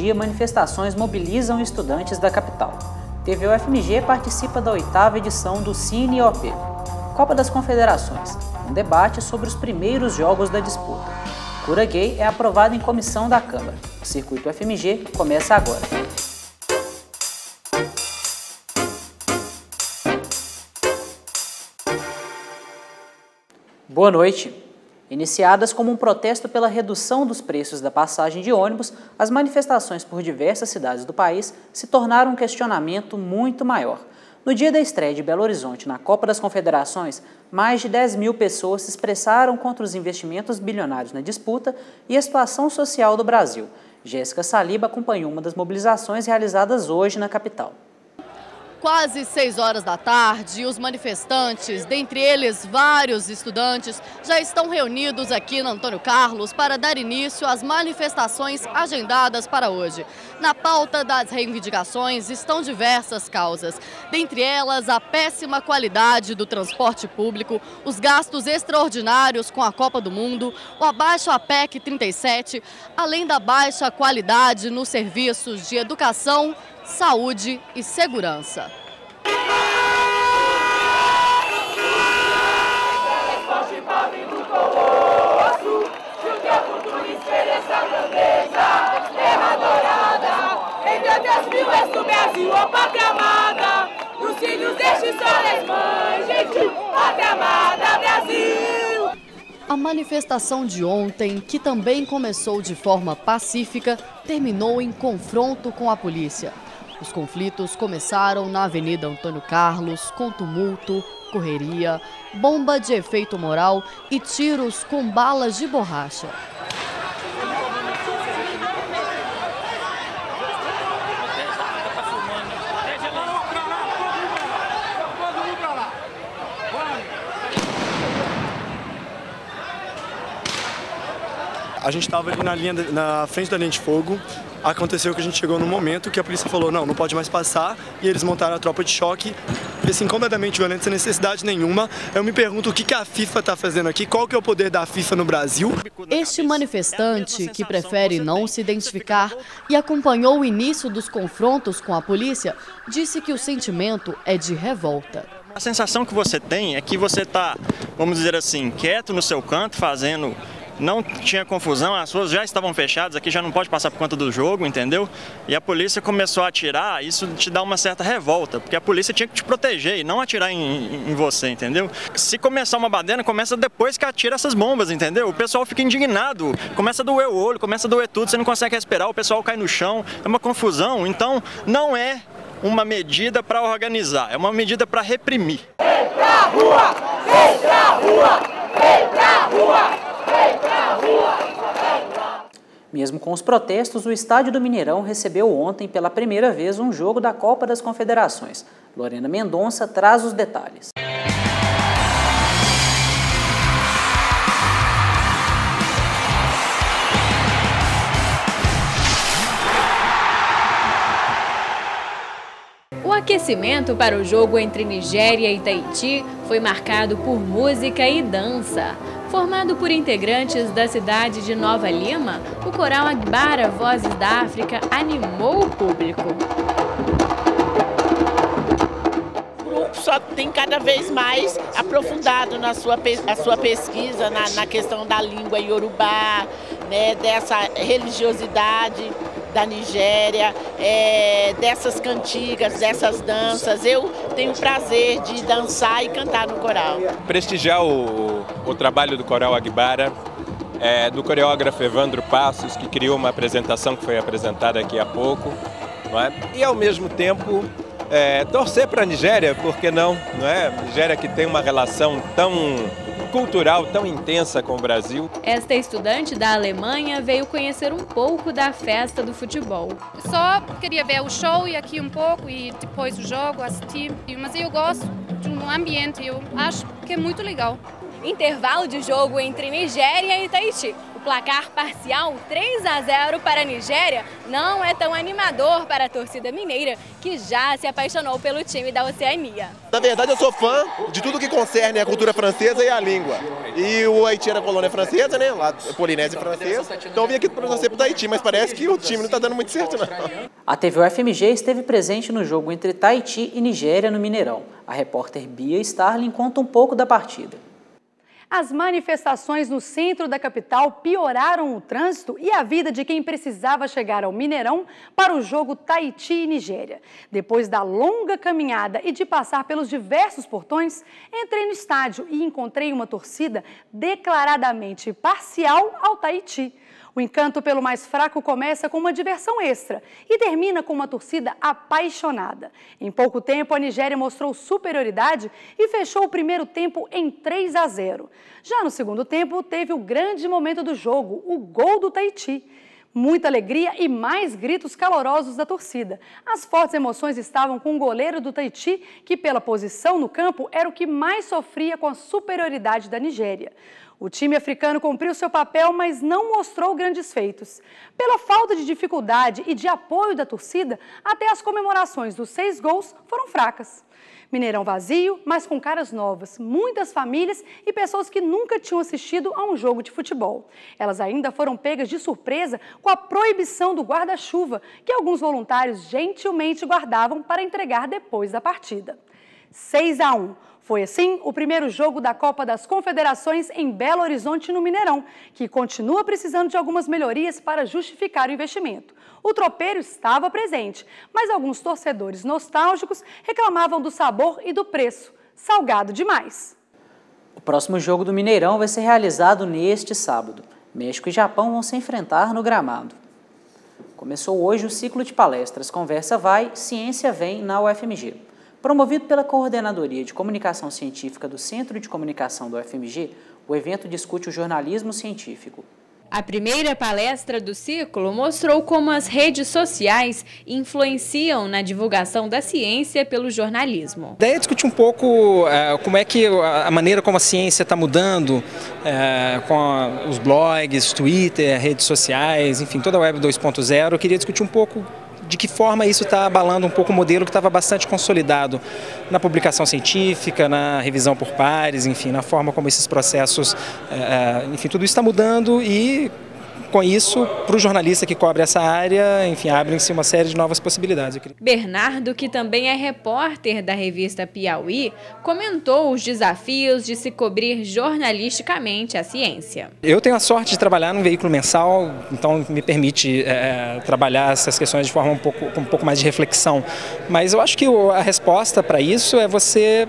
dia, manifestações mobilizam estudantes da capital. TV UFMG participa da 8ª edição do Cine OP, Copa das Confederações, um debate sobre os primeiros jogos da disputa. Cura gay é aprovado em comissão da Câmara. O Circuito UFMG começa agora. Boa noite. Iniciadas como um protesto pela redução dos preços da passagem de ônibus, as manifestações por diversas cidades do país se tornaram um questionamento muito maior. No dia da estreia de Belo Horizonte na Copa das Confederações, mais de 10.000 pessoas se expressaram contra os investimentos bilionários na disputa e a situação social do Brasil. Jéssica Saliba acompanhou uma das mobilizações realizadas hoje na capital. Quase 6 horas da tarde, os manifestantes, dentre eles vários estudantes, já estão reunidos aqui no Antônio Carlos para dar início às manifestações agendadas para hoje. Na pauta das reivindicações estão diversas causas, dentre elas a péssima qualidade do transporte público, os gastos extraordinários com a Copa do Mundo, o abaixo à PEC 37, além da baixa qualidade nos serviços de educação, saúde e segurança. A manifestação de ontem, que também começou de forma pacífica, terminou em confronto com a polícia. Os conflitos começaram na Avenida Antônio Carlos, com tumulto, correria, bomba de efeito moral e tiros com balas de borracha. A gente estava ali na frente da linha de fogo, aconteceu que a gente chegou no momento que a polícia falou não pode mais passar, e eles montaram a tropa de choque, assim, completamente violento, sem necessidade nenhuma. Eu me pergunto o que a FIFA está fazendo aqui, qual que é o poder da FIFA no Brasil? Este manifestante, que prefere não se identificar e acompanhou o início dos confrontos com a polícia, disse que o sentimento é de revolta. A sensação que você tem é que você está, vamos dizer assim, quieto no seu canto, fazendo... Não tinha confusão, as ruas já estavam fechadas, aqui já não pode passar por conta do jogo, entendeu? E a polícia começou a atirar, isso te dá uma certa revolta, porque a polícia tinha que te proteger e não atirar em você, entendeu? Se começar uma baderna, começa depois que atira essas bombas, entendeu? O pessoal fica indignado, começa a doer o olho, começa a doer tudo, você não consegue respirar, o pessoal cai no chão, é uma confusão, então não é uma medida para organizar, é uma medida para reprimir. Vem pra rua! Vem pra rua! Vem pra rua! Mesmo com os protestos, o estádio do Mineirão recebeu ontem pela primeira vez um jogo da Copa das Confederações. Lorena Mendonça traz os detalhes. O aquecimento para o jogo entre Nigéria e Tahiti foi marcado por música e dança. Formado por integrantes da cidade de Nova Lima, o coral Agbara Vozes da África animou o público. O grupo só tem cada vez mais aprofundado a sua pesquisa na questão da língua iorubá, né, dessa religiosidade da Nigéria, dessas cantigas, dessas danças. Eu tenho o prazer de dançar e cantar no coral. Prestigiar o trabalho do coral Agbara, do coreógrafo Evandro Passos, que criou uma apresentação que foi apresentada aqui há pouco, não é? E ao mesmo tempo torcer para a Nigéria, por que não? Não é? Nigéria que tem uma relação tão cultural tão intensa com o Brasil. Esta estudante da Alemanha veio conhecer um pouco da festa do futebol. Só queria ver o show e aqui um pouco e depois o jogo, assistir. Mas eu gosto do ambiente, eu acho que é muito legal. Intervalo de jogo entre Nigéria e Tahiti. O placar parcial 3-0 para a Nigéria não é tão animador para a torcida mineira, que já se apaixonou pelo time da Oceania. Na verdade, eu sou fã de tudo que concerne a cultura francesa e a língua. E o Haiti era colônia francesa, né? Lá, Polinésia francesa. Então eu vim aqui para torcer para o Tahiti, mas parece que o time não está dando muito certo, não. A TV UFMG esteve presente no jogo entre Tahiti e Nigéria no Mineirão. A repórter Bia Starling conta um pouco da partida. As manifestações no centro da capital pioraram o trânsito e a vida de quem precisava chegar ao Mineirão para o jogo Tahiti e Nigéria. Depois da longa caminhada e de passar pelos diversos portões, entrei no estádio e encontrei uma torcida declaradamente parcial ao Tahiti. O encanto pelo mais fraco começa com uma diversão extra e termina com uma torcida apaixonada. Em pouco tempo, a Nigéria mostrou superioridade e fechou o primeiro tempo em 3-0. Já no segundo tempo, teve o grande momento do jogo, o gol do Tahiti. Muita alegria e mais gritos calorosos da torcida. As fortes emoções estavam com o goleiro do Tahiti, que pela posição no campo era o que mais sofria com a superioridade da Nigéria. O time africano cumpriu seu papel, mas não mostrou grandes feitos. Pela falta de dificuldade e de apoio da torcida, até as comemorações dos 6 gols foram fracas. Mineirão vazio, mas com caras novas, muitas famílias e pessoas que nunca tinham assistido a um jogo de futebol. Elas ainda foram pegas de surpresa com a proibição do guarda-chuva, que alguns voluntários gentilmente guardavam para entregar depois da partida. 6-1. Foi assim o primeiro jogo da Copa das Confederações em Belo Horizonte, no Mineirão, que continua precisando de algumas melhorias para justificar o investimento. O tropeiro estava presente, mas alguns torcedores nostálgicos reclamavam do sabor e do preço. Salgado demais. O próximo jogo do Mineirão vai ser realizado neste sábado. México e Japão vão se enfrentar no gramado. Começou hoje o ciclo de palestras Conversa Vai, Ciência Vem na UFMG. Promovido pela Coordenadoria de Comunicação Científica do Centro de Comunicação do UFMG, o evento discute o jornalismo científico. A primeira palestra do ciclo mostrou como as redes sociais influenciam na divulgação da ciência pelo jornalismo. A ideia é discutir um pouco como é que a maneira como a ciência está mudando com os blogs, Twitter, redes sociais, enfim, toda a Web 2.0. Eu queria discutir um pouco de que forma isso está abalando um pouco o modelo que estava bastante consolidado na publicação científica, na revisão por pares, enfim, na forma como esses processos, enfim, tudo isso está mudando e, com isso, para o jornalista que cobre essa área, enfim, abrem-se uma série de novas possibilidades. Bernardo, que também é repórter da revista Piauí, comentou os desafios de se cobrir jornalisticamente a ciência. Eu tenho a sorte de trabalhar num veículo mensal, então me permite trabalhar essas questões de forma com um pouco mais de reflexão. Mas eu acho que a resposta para isso é você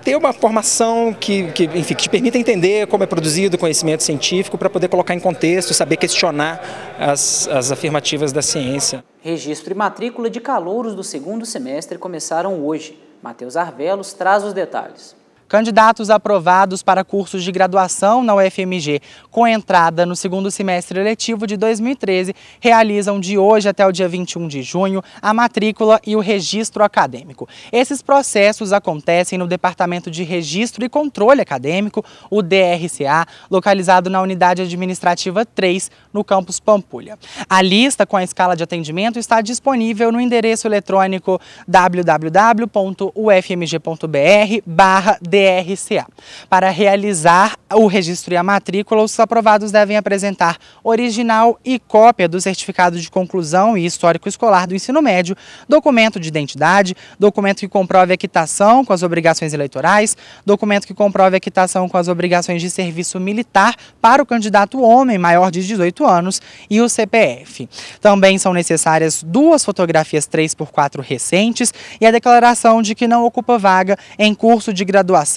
ter uma formação que te permita entender como é produzido o conhecimento científico para poder colocar em contexto, saber questionar as afirmativas da ciência. Registro e matrícula de calouros do segundo semestre começaram hoje. Matheus Arvelos traz os detalhes. Candidatos aprovados para cursos de graduação na UFMG com entrada no segundo semestre letivo de 2013 realizam de hoje até o dia 21 de junho a matrícula e o registro acadêmico. Esses processos acontecem no Departamento de Registro e Controle Acadêmico, o DRCA, localizado na Unidade Administrativa 3, no campus Pampulha. A lista com a escala de atendimento está disponível no endereço eletrônico www.ufmg.br/DRCA. Para realizar o registro e a matrícula, os aprovados devem apresentar original e cópia do certificado de conclusão e histórico escolar do ensino médio, documento de identidade, documento que comprove a quitação com as obrigações eleitorais, documento que comprove a quitação com as obrigações de serviço militar para o candidato homem maior de 18 anos e o CPF. Também são necessárias 2 fotografias 3x4 recentes e a declaração de que não ocupa vaga em curso de graduação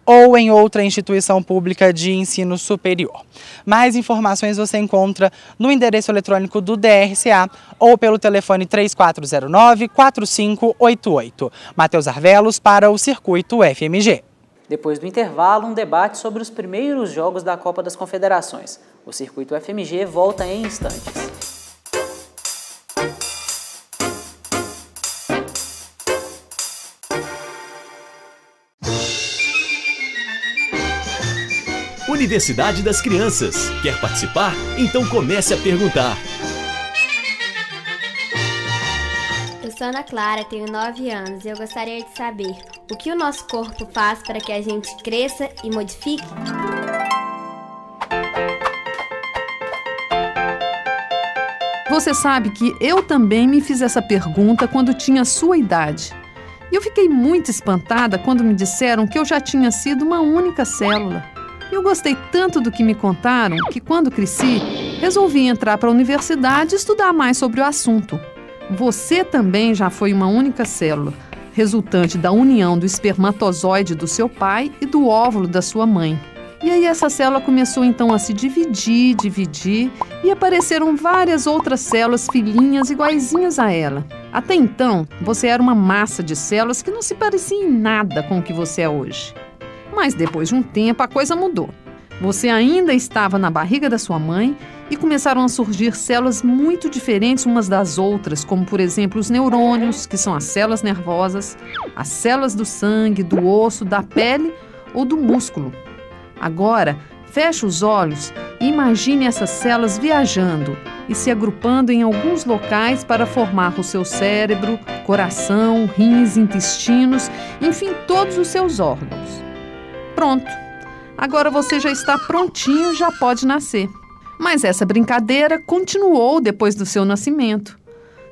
ou em outra instituição pública de ensino superior. Mais informações você encontra no endereço eletrônico do DRCA ou pelo telefone 3409-4588. Matheus Arvelos para o Circuito UFMG. Depois do intervalo, um debate sobre os primeiros jogos da Copa das Confederações. O Circuito UFMG volta em instantes. Universidade das Crianças. Quer participar? Então comece a perguntar. Eu sou Ana Clara, tenho 9 anos e eu gostaria de saber o que o nosso corpo faz para que a gente cresça e modifique? Você sabe que eu também me fiz essa pergunta quando tinha sua idade. E eu fiquei muito espantada quando me disseram que eu já tinha sido uma única célula. Eu gostei tanto do que me contaram que, quando cresci, resolvi entrar para a universidade e estudar mais sobre o assunto. Você também já foi uma única célula, resultante da união do espermatozoide do seu pai e do óvulo da sua mãe. E aí essa célula começou então a se dividir, e apareceram várias outras células filhinhas iguaizinhas a ela. Até então, você era uma massa de células que não se parecia em nada com o que você é hoje. Mas depois de um tempo a coisa mudou. Você ainda estava na barriga da sua mãe e começaram a surgir células muito diferentes umas das outras, como por exemplo os neurônios, que são as células nervosas, as células do sangue, do osso, da pele ou do músculo. Agora, feche os olhos e imagine essas células viajando e se agrupando em alguns locais para formar o seu cérebro, coração, rins, intestinos, enfim, todos os seus órgãos. Pronto! Agora você já está prontinho, já pode nascer. Mas essa brincadeira continuou depois do seu nascimento.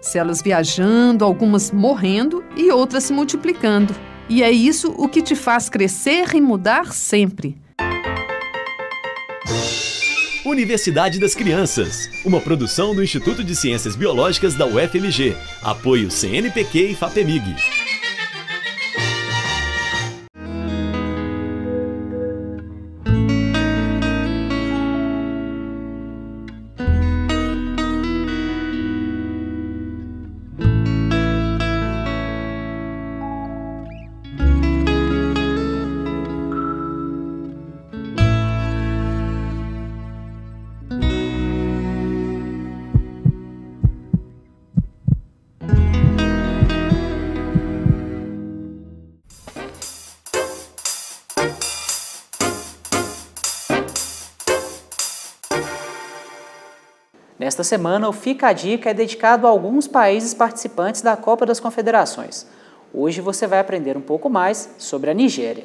Células viajando, algumas morrendo e outras se multiplicando. E é isso o que te faz crescer e mudar sempre. Universidade das Crianças, uma produção do Instituto de Ciências Biológicas da UFMG. Apoio CNPq e FAPEMIG. Nesta semana, o Fica a Dica é dedicado a alguns países participantes da Copa das Confederações. Hoje você vai aprender um pouco mais sobre a Nigéria.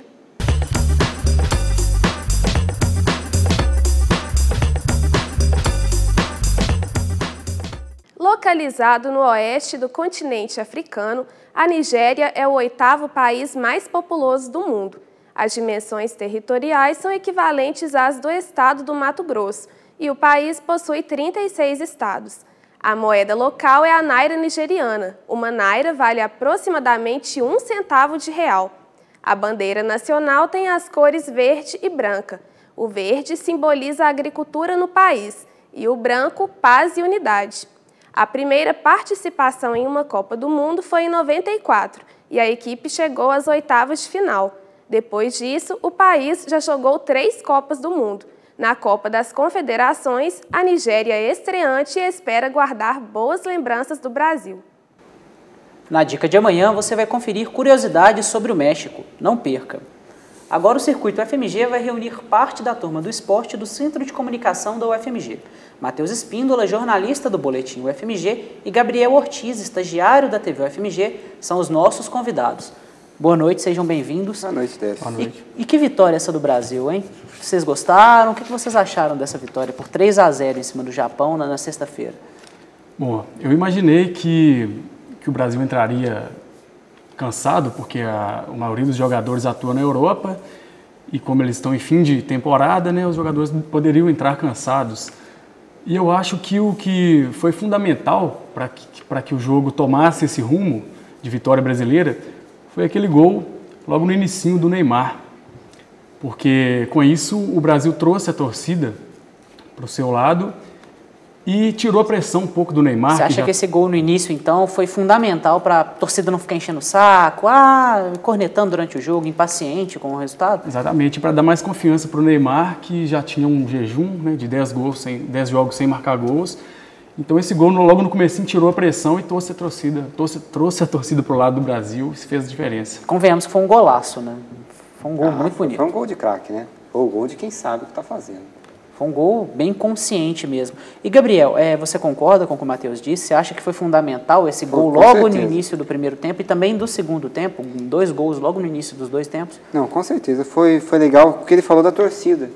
Localizado no oeste do continente africano, a Nigéria é o 8º país mais populoso do mundo. As dimensões territoriais são equivalentes às do estado do Mato Grosso, e o país possui 36 estados. A moeda local é a naira nigeriana. Uma naira vale aproximadamente 1 centavo de real. A bandeira nacional tem as cores verde e branca. O verde simboliza a agricultura no país e o branco, paz e unidade. A primeira participação em uma Copa do Mundo foi em 94 e a equipe chegou às oitavas de final. Depois disso, o país já jogou 3 Copas do Mundo. Na Copa das Confederações, a Nigéria é estreante e espera guardar boas lembranças do Brasil. Na dica de amanhã, você vai conferir curiosidades sobre o México. Não perca! Agora o Circuito UFMG vai reunir parte da turma do esporte do Centro de Comunicação da UFMG. Matheus Espíndola, jornalista do Boletim UFMG, e Gabriel Ortiz, estagiário da TV UFMG, são os nossos convidados. Boa noite, sejam bem-vindos. Boa noite, Tess. Boa noite. E que vitória essa do Brasil, hein? Vocês gostaram? O que vocês acharam dessa vitória por 3-0 em cima do Japão na sexta-feira? Bom, eu imaginei que o Brasil entraria cansado, porque a maioria dos jogadores atua na Europa e como eles estão em fim de temporada, né, os jogadores poderiam entrar cansados. E eu acho que o que foi fundamental para que o jogo tomasse esse rumo de vitória brasileira foi aquele gol logo no inicinho do Neymar, porque com isso o Brasil trouxe a torcida para o seu lado e tirou a pressão um pouco do Neymar. Você acha que esse gol no início, então, foi fundamental para a torcida não ficar enchendo o saco, cornetando durante o jogo, impaciente com o resultado? Exatamente, para dar mais confiança para o Neymar, que já tinha um jejum, né, de 10 jogos sem marcar gols. Então esse gol logo no comecinho tirou a pressão e trouxe a torcida para o lado do Brasil, isso fez a diferença. Convenhamos que foi um golaço, né? Foi um gol muito bonito. Foi um gol de craque, né? Foi o gol de quem sabe o que está fazendo. Foi um gol bem consciente mesmo. E, Gabriel, você concorda com o que o Matheus disse? Você acha que foi fundamental esse gol logo no início do primeiro tempo e também do segundo tempo? 2 gols logo no início dos 2 tempos? Não, com certeza. Foi legal o que ele falou da torcida.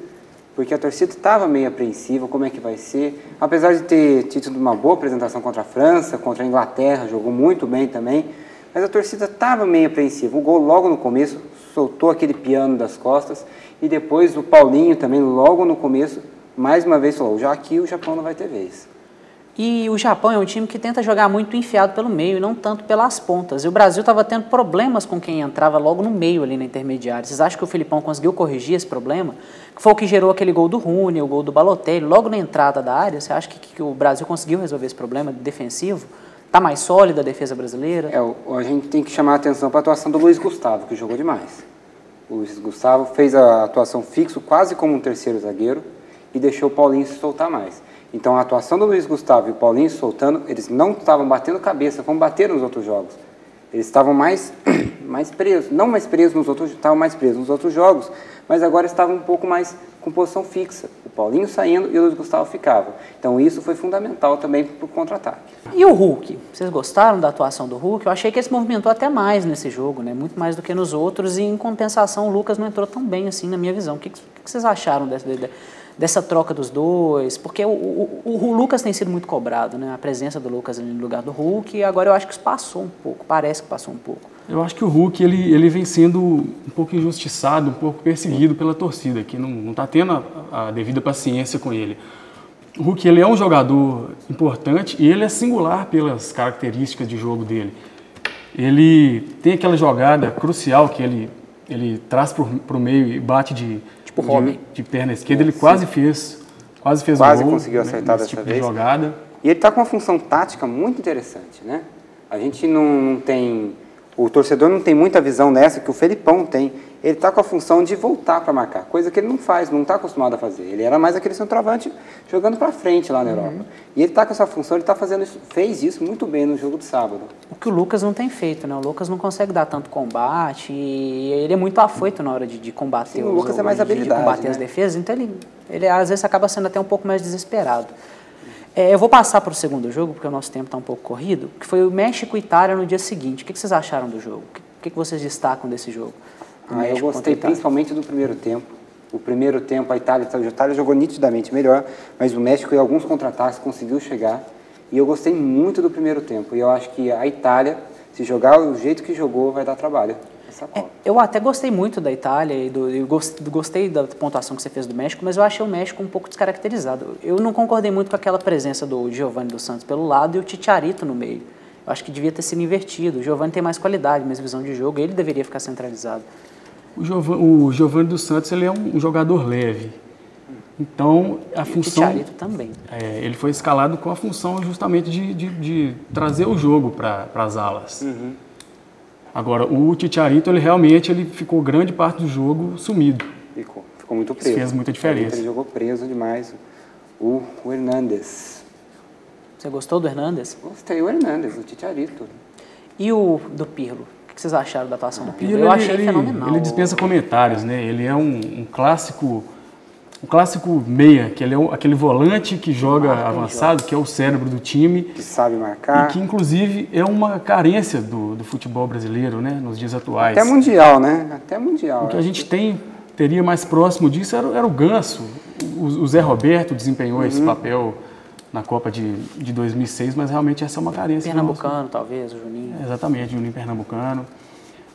Porque a torcida estava meio apreensiva, como é que vai ser. Apesar de ter tido uma boa apresentação contra a França, contra a Inglaterra, jogou muito bem também. Mas a torcida estava meio apreensiva. O gol logo no começo soltou aquele piano das costas. E depois o Paulinho também, logo no começo, mais uma vez falou, já aqui o Japão não vai ter vez. E o Japão é um time que tenta jogar muito enfiado pelo meio e não tanto pelas pontas. E o Brasil estava tendo problemas com quem entrava logo no meio ali na intermediária. Vocês acham que o Filipão conseguiu corrigir esse problema? Que foi o que gerou aquele gol do Rooney, o gol do Balotelli, logo na entrada da área. Você acha que o Brasil conseguiu resolver esse problema defensivo? Está mais sólida a defesa brasileira? A gente tem que chamar a atenção para a atuação do Luiz Gustavo, que jogou demais. O Luiz Gustavo fez a atuação fixo, quase como um terceiro zagueiro, e deixou o Paulinho se soltar mais. Então a atuação do Luiz Gustavo e o Paulinho soltando, eles não estavam batendo cabeça, como bateram nos outros jogos. Eles estavam mais presos, não mais presos nos outros, estavam mais presos nos outros jogos, mas agora estavam um pouco mais com posição fixa. O Paulinho saindo e o Luiz Gustavo ficava. Então isso foi fundamental também para o contra-ataque. E o Hulk? Vocês gostaram da atuação do Hulk? Eu achei que ele se movimentou até mais nesse jogo, né? Muito mais do que nos outros, e em compensação o Lucas não entrou tão bem assim na minha visão. O que vocês acharam dessa troca dos dois? Porque o Lucas tem sido muito cobrado, né? A presença do Lucas no lugar do Hulk, e agora eu acho que isso passou um pouco, parece que passou um pouco. Eu acho que o Hulk ele vem sendo um pouco injustiçado, um pouco perseguido pela torcida, que não está tendo a devida paciência com ele. O Hulk ele é um jogador importante e ele é singular pelas características de jogo dele. Ele tem aquela jogada crucial que ele traz para o meio e bate de perna esquerda. Ele quase fez o gol, conseguiu acertar dessa tipo vez. De jogada. E ele está com uma função tática muito interessante, né? A gente não tem... O torcedor não tem muita visão nessa que o Felipão tem. Ele está com a função de voltar para marcar, coisa que ele não faz, não está acostumado a fazer. Ele era mais aquele centroavante jogando para frente lá na Europa. E ele está com essa função, ele está fazendo isso, fez isso muito bem no jogo de sábado. O que o Lucas não tem feito, né? O Lucas não consegue dar tanto combate e ele é muito afoito na hora de combater. Sim, o Lucas é mais habilidade, de combater, né? As defesas, então ele às vezes acaba sendo até um pouco mais desesperado. Eu vou passar para o segundo jogo, porque o nosso tempo está um pouco corrido, que foi o México e Itália no dia seguinte. O que vocês acharam do jogo? O que vocês destacam desse jogo? Eu gostei principalmente do primeiro tempo. O primeiro tempo a Itália jogou nitidamente melhor, mas o México em alguns contra-ataques conseguiu chegar. E eu gostei muito do primeiro tempo. E eu acho que a Itália, se jogar do jeito que jogou, vai dar trabalho. Eu até gostei muito da Itália e gostei da pontuação que você fez do México, mas eu achei o México um pouco descaracterizado. Eu não concordei muito com aquela presença do Giovani dos Santos pelo lado e o Chicharito no meio. Eu acho que devia ter sido invertido. O Giovani tem mais qualidade, mais visão de jogo, ele deveria ficar centralizado. O Giovani dos Santos ele é um jogador leve. Então, a função... O Chicharito também. Ele foi escalado com a função justamente de trazer o jogo para as alas. Agora, o Chicharito, ele ficou grande parte do jogo sumido. Ficou muito preso. Isso fez muita diferença. Ele jogou preso demais. O Hernández. Você gostou do Hernández? Gostei, o Hernández, o Chicharito. E o do Pirlo? O que vocês acharam da atuação do Pirlo? Eu achei fenomenal. Ele dispensa comentários, né? Ele é um clássico meia, que ele é aquele volante que joga avançado, que é o cérebro do time. Que sabe marcar. E que, inclusive, é uma carência do futebol brasileiro, né? Nos dias atuais. Até mundial, né? Até mundial. O que a gente teria mais próximo disso era o Ganso. O Zé Roberto desempenhou esse papel na Copa de 2006, mas realmente essa é uma carência. Pernambucano, talvez, o Juninho. Exatamente, Juninho Pernambucano.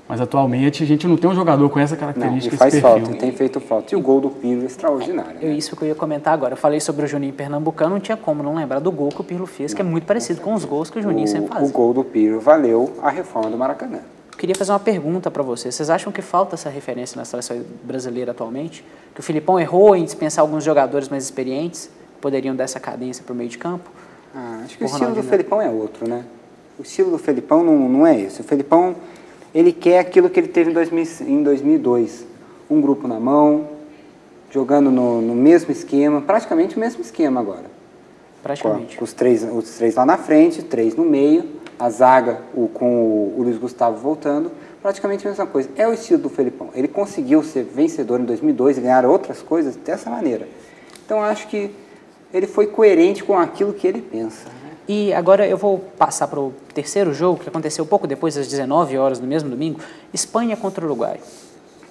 Mas atualmente a gente não tem um jogador com essa característica, faz esse perfil. Falta, tem feito falta. E o gol do Pirlo é extraordinário. Isso que eu ia comentar agora. Eu falei sobre o Juninho Pernambucano, não tinha como não lembrar do gol que o Pirlo fez, que é muito parecido com os gols que o Juninho sempre fazia. O gol do Pirlo valeu a reforma do Maracanã. Eu queria fazer uma pergunta para vocês. Vocês acham que falta essa referência na seleção brasileira atualmente? Que o Filipão errou em dispensar alguns jogadores mais experientes que poderiam dar essa cadência para o meio de campo? Acho que o estilo do Felipão é outro, né? O estilo do Felipão não é esse. O Felipão, ele quer aquilo que ele teve em 2002. Um grupo na mão, jogando no mesmo esquema, praticamente o mesmo esquema agora. Praticamente. Com os três lá na frente, 3 no meio, a zaga com o Luiz Gustavo voltando, praticamente a mesma coisa. É o estilo do Felipão. Ele conseguiu ser vencedor em 2002 e ganhar outras coisas dessa maneira. Então, acho que ele foi coerente com aquilo que ele pensa. E agora eu vou passar para o terceiro jogo, que aconteceu pouco depois, às 19 horas do mesmo domingo, Espanha contra o Uruguai.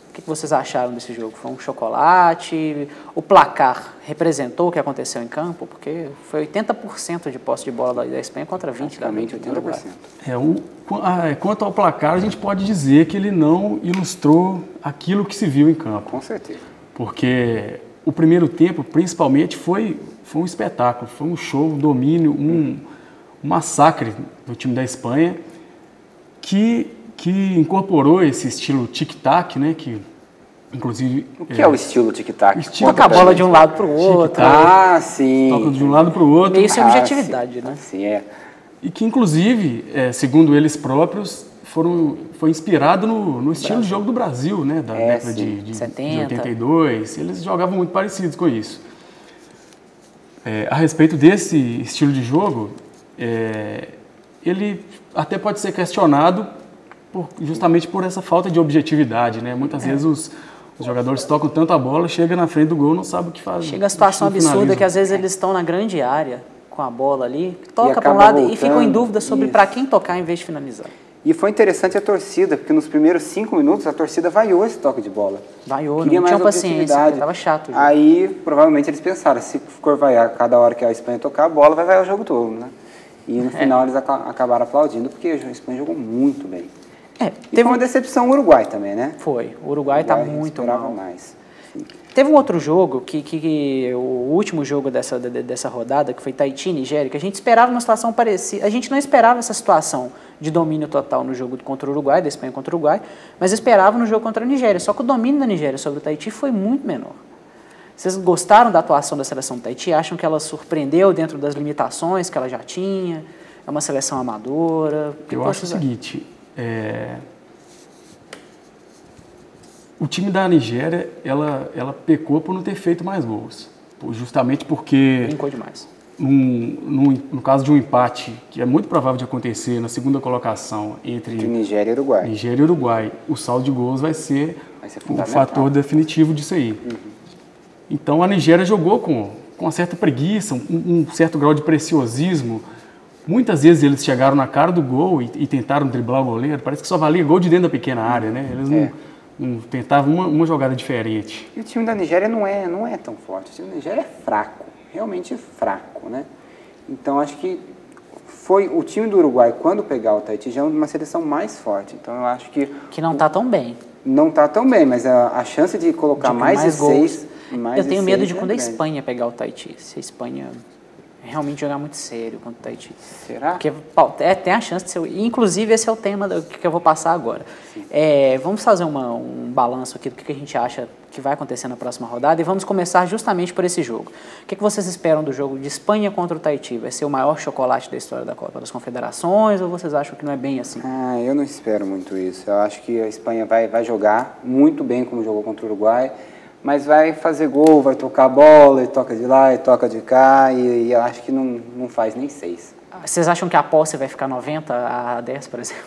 O que vocês acharam desse jogo? Foi um chocolate? O placar representou o que aconteceu em campo? Porque foi 80% de posse de bola da Espanha contra 20% da 80%. Quanto ao placar, a gente pode dizer que ele não ilustrou aquilo que se viu em campo. Com certeza. Porque o primeiro tempo, principalmente, foi um espetáculo, foi um show, um domínio, um massacre do time da Espanha que incorporou esse estilo tic-tac, né? Que, inclusive... O que é o estilo tic-tac? Toca a bola de um lado para o outro. Ah, sim. Toca de um lado para o outro. Meio sem objetividade, né? Sim, é. E que, inclusive, segundo eles próprios, foi inspirado no estilo de jogo do Brasil, né? Da década de 82. Eles jogavam muito parecidos com isso. A respeito desse estilo de jogo, ele até pode ser questionado justamente por essa falta de objetividade, né? Muitas vezes os jogadores tocam tanto a bola, chega na frente do gol, não sabe o que fazer. Chega a situação absurda que às vezes eles estão na grande área com a bola ali, toca para um lado voltando, e ficam em dúvida sobre para quem tocar em vez de finalizar. E foi interessante a torcida, porque nos primeiros 5 minutos a torcida vaiou esse toque de bola. Vaiou, não tinha paciência, estava chato. Aí, provavelmente, eles pensaram, se for vaiar cada hora que a Espanha tocar a bola, vai vaiar o jogo todo, né? E no final eles acabaram aplaudindo, porque a Espanha jogou muito bem. Teve uma decepção o Uruguai também, né? Foi, o Uruguai está muito mal. Mais. Teve um outro jogo, o último jogo dessa rodada, que foi Tahiti e Nigéria, que a gente esperava uma situação parecida. A gente não esperava essa situação de domínio total no jogo contra o Uruguai, da Espanha contra o Uruguai, mas esperava no jogo contra a Nigéria. Só que o domínio da Nigéria sobre o Tahiti foi muito menor. Vocês gostaram da atuação da seleção do Tahiti? Acham que ela surpreendeu dentro das limitações que ela já tinha? É uma seleção amadora? Eu acho o seguinte... O time da Nigéria, ela pecou por não ter feito mais gols. Justamente porque... Brincou demais. No caso de um empate, que é muito provável de acontecer na segunda colocação entre Nigéria e Uruguai, o saldo de gols vai ser o fator definitivo disso aí. Então a Nigéria jogou com uma certa preguiça, um certo grau de preciosismo. Muitas vezes eles chegaram na cara do gol e tentaram driblar o goleiro. Parece que só valia gol de dentro da pequena área, né? Eles não tentavam uma jogada diferente. E o time da Nigéria não é tão forte. O time da Nigéria é fraco, realmente fraco, né? Então acho que foi o time do Uruguai, quando pegar o Tahiti, já é uma seleção mais forte. Então eu acho que... Que não está tão bem. Não está tão bem, mas a chance de colocar mais de gols. 6... Eu tenho medo de quando a Espanha pegar o Tahiti. Se a Espanha realmente jogar muito sério contra o Tahiti. Será? Porque tem a chance de ser... Inclusive, esse é o tema que eu vou passar agora. Vamos fazer um balanço aqui do que a gente acha que vai acontecer na próxima rodada e vamos começar justamente por esse jogo. O que vocês esperam do jogo de Espanha contra o Tahiti? Vai ser o maior chocolate da história da Copa das Confederações ou vocês acham que não é bem assim? Eu não espero muito isso. Eu acho que a Espanha vai jogar muito bem como jogou contra o Uruguai, mas vai fazer gol, vai tocar a bola, e toca de lá, e toca de cá, e eu acho que não faz nem 6. Vocês acham que a posse vai ficar 90 a 10, por exemplo?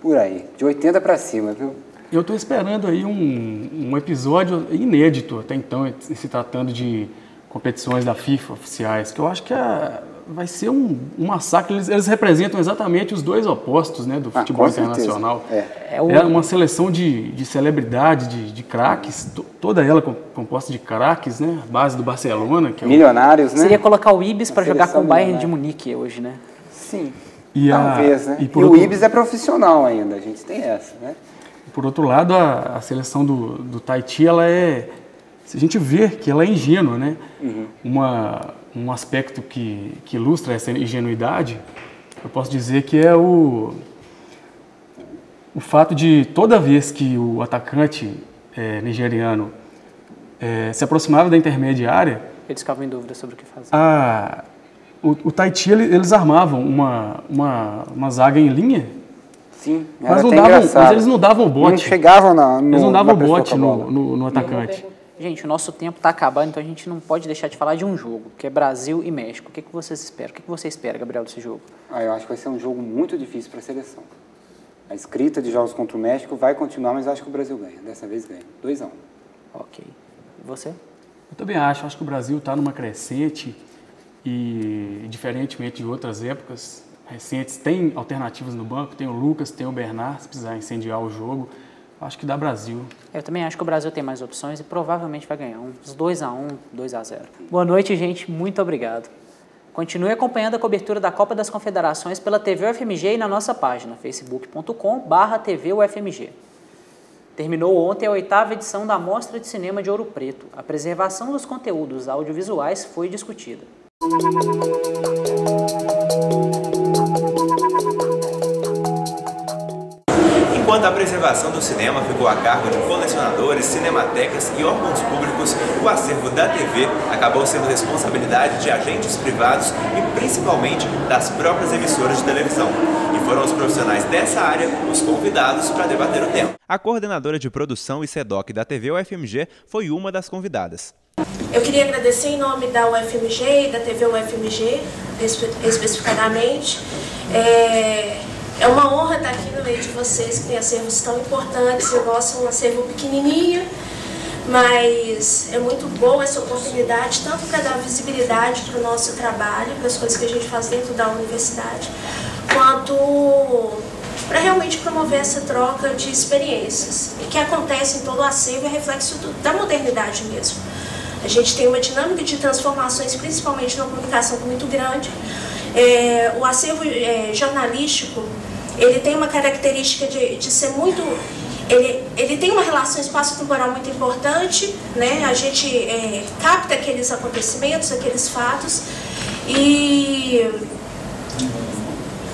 Por aí, de 80 para cima, viu? Eu estou esperando aí um episódio inédito, até então, se tratando de competições da FIFA oficiais, que eu acho que vai ser um massacre. Eles representam exatamente os dois opostos, né, do futebol internacional. É uma seleção de celebridade, de craques, toda ela composta de craques, né, a base do Barcelona. Que milionários, né? Seria colocar o Ibis para jogar com o Bayern de Munique hoje, né? Sim, talvez, né? E o Ibis é profissional ainda, a gente tem essa, né? Por outro lado, a seleção do Tahiti, ela se a gente vê que ela é ingênua, né? Um aspecto que ilustra essa ingenuidade, eu posso dizer que é o fato de toda vez que o atacante nigeriano se aproximava da intermediária... Eles ficavam em dúvida sobre o que fazer. O Tahiti, eles armavam uma zaga em linha. Sim, mas eles não davam bote. Não chegavam eles não davam bote no atacante. Gente, o nosso tempo está acabando, então a gente não pode deixar de falar de um jogo, que é Brasil e México. O que, que vocês esperam? O que, que você espera, Gabriel, desse jogo? Eu acho que vai ser um jogo muito difícil para a seleção. A escrita de jogos contra o México vai continuar, mas acho que o Brasil ganha. Dessa vez ganha. 2-1. Ok. E você? Eu também acho que o Brasil está numa crescente e, diferentemente de outras épocas recentes, tem alternativas no banco, tem o Lucas, tem o Bernard, se precisar incendiar o jogo, acho que dá Brasil. Eu também acho que o Brasil tem mais opções e provavelmente vai ganhar uns 2-1, 2-0. Boa noite, gente. Muito obrigado. Continue acompanhando a cobertura da Copa das Confederações pela TV UFMG e na nossa página, facebook.com/tvufmg. Terminou ontem a 8ª edição da Mostra de Cinema de Ouro Preto. A preservação dos conteúdos audiovisuais foi discutida. Enquanto a preservação do cinema ficou a cargo de colecionadores, cinematecas e órgãos públicos, o acervo da TV acabou sendo responsabilidade de agentes privados e principalmente das próprias emissoras de televisão. E foram os profissionais dessa área os convidados para debater o tema. A coordenadora de produção e SEDOC da TV UFMG foi uma das convidadas. Eu queria agradecer em nome da UFMG e da TV UFMG, especificadamente. É uma honra estar aqui no meio de vocês que têm acervos tão importantes. O nosso é um acervo pequenininho, mas é muito boa essa oportunidade, tanto para dar visibilidade para o nosso trabalho, para as coisas que a gente faz dentro da universidade, quanto para realmente promover essa troca de experiências. E que acontece em todo o acervo é reflexo da modernidade mesmo. A gente tem uma dinâmica de transformações, principalmente na comunicação, muito grande. O acervo jornalístico, ele tem uma característica de ser muito... Ele tem uma relação espaço-temporal muito importante, né? A gente capta aqueles acontecimentos, aqueles fatos, e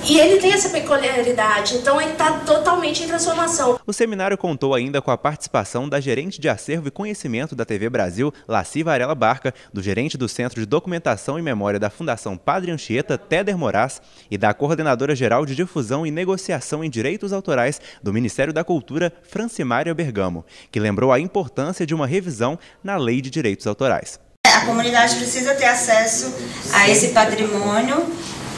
ele tem essa peculiaridade, então ele está totalmente em transformação. O seminário contou ainda com a participação da gerente de acervo e conhecimento da TV Brasil, Laci Varela Barca, do gerente do Centro de Documentação e Memória da Fundação Padre Anchieta, Téder Moraes, e da coordenadora geral de difusão e negociação em direitos autorais do Ministério da Cultura, Francimária Bergamo, que lembrou a importância de uma revisão na Lei de Direitos Autorais. A comunidade precisa ter acesso a esse patrimônio,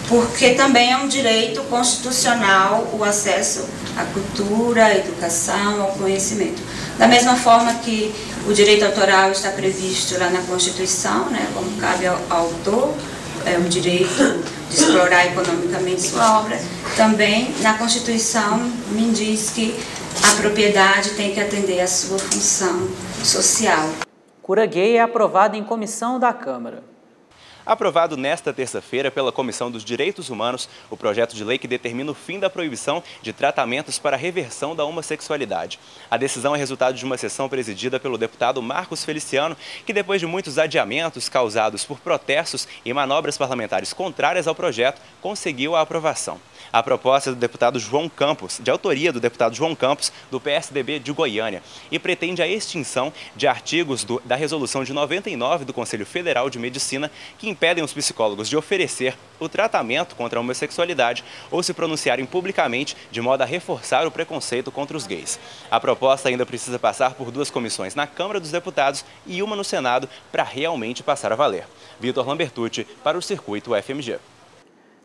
porque também é um direito constitucional o acesso à cultura, à educação, ao conhecimento. Da mesma forma que o direito autoral está previsto lá na Constituição, né, como cabe ao autor, o direito de explorar economicamente sua obra, também na Constituição me diz que a propriedade tem que atender à sua função social. Cura gay é aprovada em comissão da Câmara. Aprovado nesta terça-feira pela Comissão dos Direitos Humanos, o projeto de lei que determina o fim da proibição de tratamentos para a reversão da homossexualidade. A decisão é resultado de uma sessão presidida pelo deputado Marcos Feliciano, que depois de muitos adiamentos causados por protestos e manobras parlamentares contrárias ao projeto, conseguiu a aprovação. A proposta é do deputado João Campos, de autoria do deputado João Campos, do PSDB de Goiânia, e pretende a extinção de artigos da Resolução de 99 do Conselho Federal de Medicina que impedem os psicólogos de oferecer o tratamento contra a homossexualidade ou se pronunciarem publicamente de modo a reforçar o preconceito contra os gays. A proposta ainda precisa passar por 2 comissões na Câmara dos Deputados e uma no Senado para realmente passar a valer. Vitor Lambertucci para o Circuito UFMG.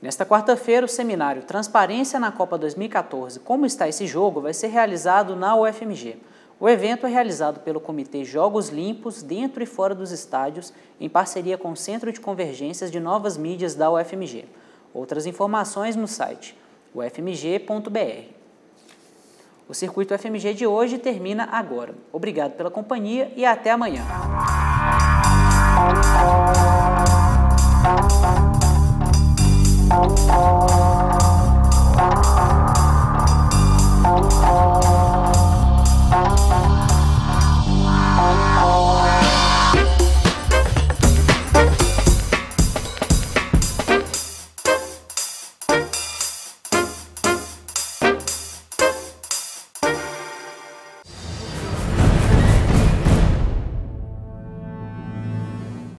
Nesta quarta-feira, o seminário Transparência na Copa 2014, Como está esse jogo?, vai ser realizado na UFMG. O evento é realizado pelo Comitê Jogos Limpos dentro e fora dos estádios, em parceria com o Centro de Convergências de Novas Mídias da UFMG. Outras informações no site ufmg.br. O Circuito UFMG de hoje termina agora. Obrigado pela companhia e até amanhã.